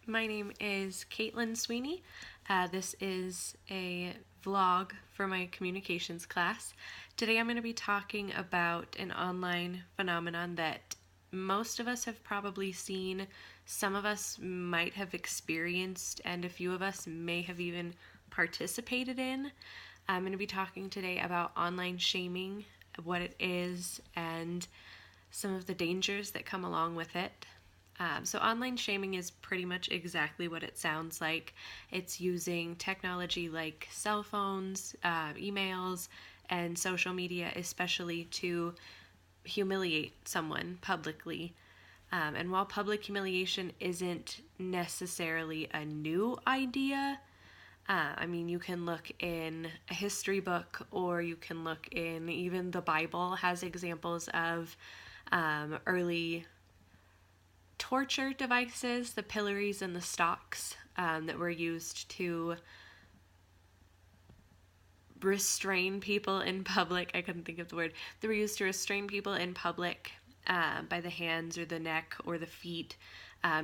My name is Caitlin Sweeney. This is a vlog for my communications class. Today I'm going to be talking about an online phenomenon that most of us have probably seen, some of us might have experienced, and a few of us may have even participated in. I'm going to be talking today about online shaming, what it is, and some of the dangers that come along with it. So, online shaming is pretty much exactly what it sounds like. It's using technology like cell phones, emails, and social media, especially to humiliate someone publicly. And while public humiliation isn't necessarily a new idea, you can look in a history book, or you can look in even the Bible has examples of early torture devices, the pillories and the stocks that were used to restrain people in public. I couldn't think of the word. They were used to restrain people in public by the hands or the neck or the feet,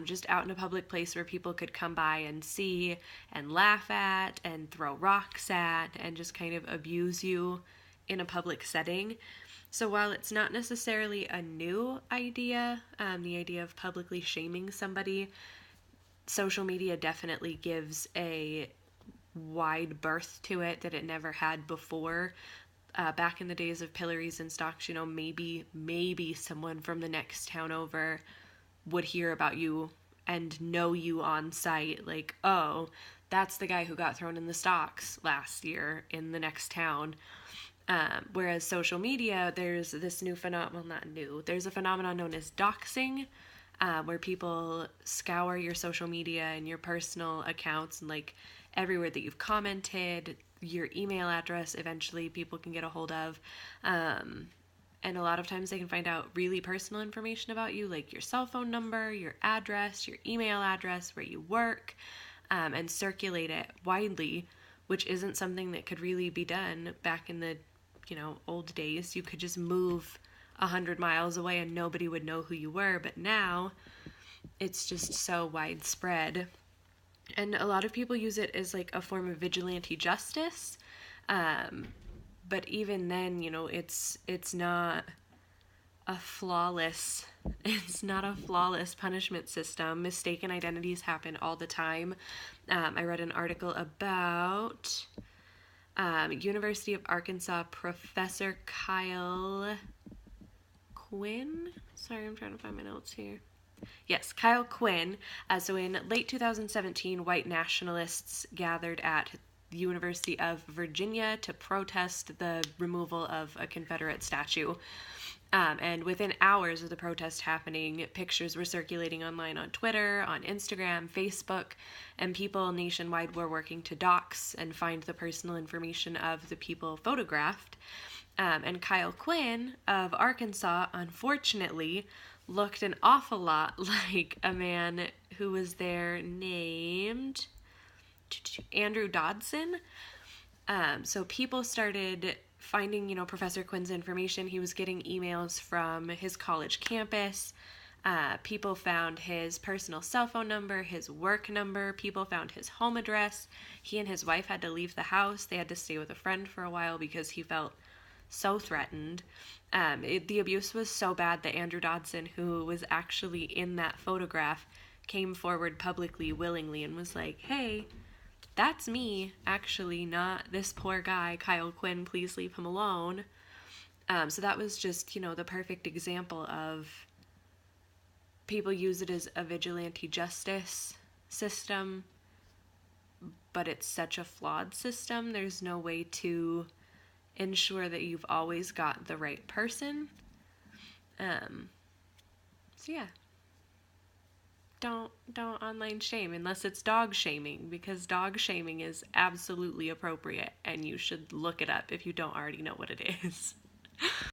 just out in a public place where people could come by and see and laugh at and throw rocks at and just kind of abuse you in a public setting. So while it's not necessarily a new idea, the idea of publicly shaming somebody, social media definitely gives a wide berth to it that it never had before. Back in the days of pillories and stocks, maybe someone from the next town over would hear about you and know you on site, like, oh, that's the guy who got thrown in the stocks last year in the next town. Whereas social media, there's this new phenomenon, well, not new, there's a phenomenon known as doxing, where people scour your social media and your personal accounts and like everywhere that you've commented, your email address, eventually people can get a hold of. And a lot of times they can find out really personal information about you, like your cell phone number, your address, your email address, where you work, and circulate it widely, which isn't something that could really be done back in the old days. You could just move 100 miles away and nobody would know who you were, but now it's just so widespread. And a lot of people use it as like a form of vigilante justice. But even then, it's not a flawless it's not a flawless punishment system. Mistaken identities happen all the time. I read an article about University of Arkansas professor Kyle Quinn. Sorry, I'm trying to find my notes here. Yes, Kyle Quinn. So in late 2017, white nationalists gathered at the University of Virginia to protest the removal of a Confederate statue. And within hours of the protest happening, pictures were circulating online on Twitter, on Instagram, Facebook, and people nationwide were working to dox and find the personal information of the people photographed. And Kyle Quinn of Arkansas, unfortunately, looked an awful lot like a man who was there named Andrew Dodson. So people started finding, Professor Quinn's information. He was getting emails from his college campus. People found his personal cell phone number, his work number. People found his home address. He and his wife had to leave the house. They had to stay with a friend for a while because he felt so threatened. The abuse was so bad that Andrew Dodson, who was actually in that photograph, came forward publicly, willingly, and was like, hey, that's me, actually, not this poor guy, Kyle Quinn, please leave him alone. So that was just, the perfect example of people use it as a vigilante justice system, but it's such a flawed system. There's no way to ensure that you've always got the right person. So yeah. Don't online shame unless it's dog shaming, because dog shaming is absolutely appropriate and you should look it up if you don't already know what it is.